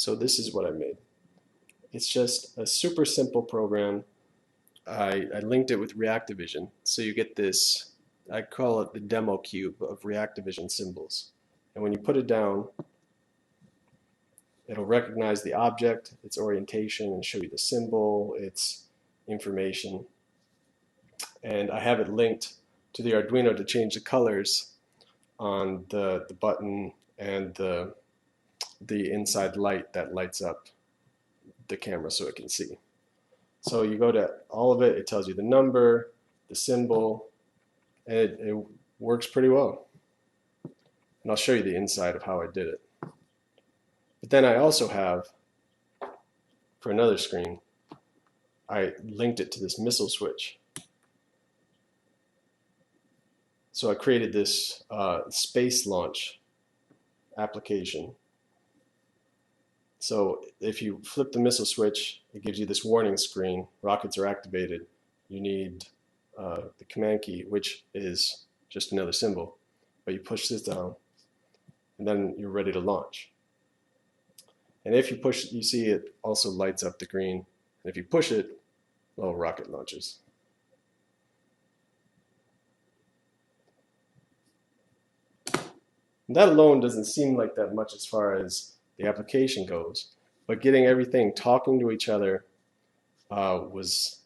So this is what I made. It's just a super simple program. I linked it with Reactivision. So you get this, I call it the demo cube of Reactivision symbols. And when you put it down, it'll recognize the object, its orientation, and show you the symbol, its information. And I have it linked to the Arduino to change the colors on the button and the inside light that lights up the camera so it can see. So you go to all of it, it tells you the number, the symbol, and it works pretty well. And I'll show you the inside of how I did it. But then I also have, for another screen, I linked it to this missile switch. So I created this space launch application. So if you flip the missile switch, it gives you this warning screen. Rockets are activated. You need the command key, which is just another symbol. But you push this down, and then you're ready to launch. And if you push it, you see it also lights up the green. And if you push it, well, rocket launches. And that alone doesn't seem like that much as far as the application goes, but getting everything talking to each other was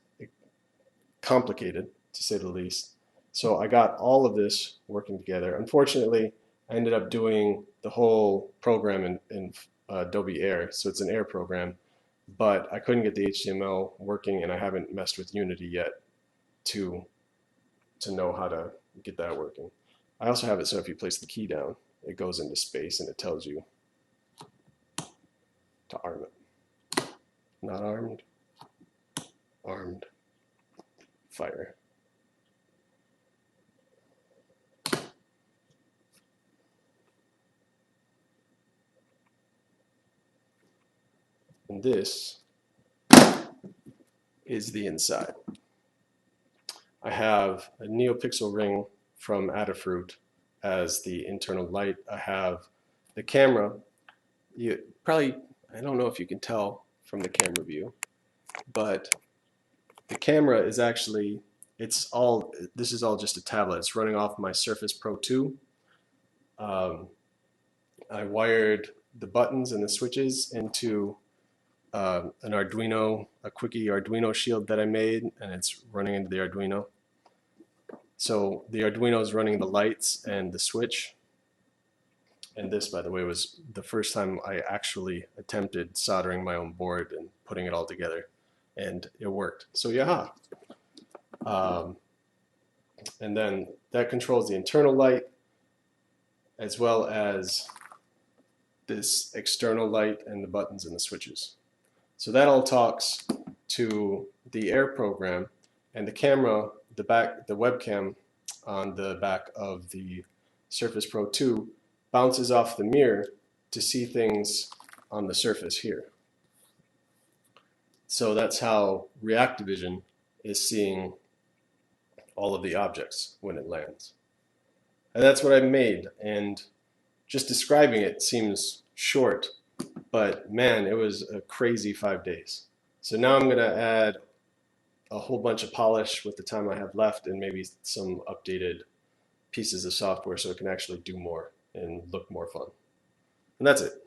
complicated, to say the least. So I got all of this working together. Unfortunately, I ended up doing the whole program in Adobe Air, so it's an Air program, but I couldn't get the HTML working, and I haven't messed with Unity yet to know how to get that working. I also have it so if you place the key down, it goes into space and it tells you to arm it. Not armed, armed, fire. And this is the inside. I have a NeoPixel ring from Adafruit as the internal light. I have the camera. You probably, I don't know if you can tell from the camera view, but the camera is actually, this is all just a tablet. It's running off my Surface Pro 2. I wired the buttons and the switches into an Arduino, a Quickie Arduino shield that I made, and it's running into the Arduino. So the Arduino is running the lights and the switch. And this, by the way, was the first time I actually attempted soldering my own board and putting it all together, and it worked. So yeah. And then that controls the internal light as well as this external light and the buttons and the switches. So that all talks to the Air program, and the camera, the webcam on the back of the Surface Pro 2 bounces off the mirror to see things on the surface here. So that's how Reactivision is seeing all of the objects when it lands. And that's what I made, and just describing it seems short, but man, it was a crazy 5 days. So now I'm going to add a whole bunch of polish with the time I have left, and maybe some updated pieces of software so it can actually do more and look more fun. And that's it.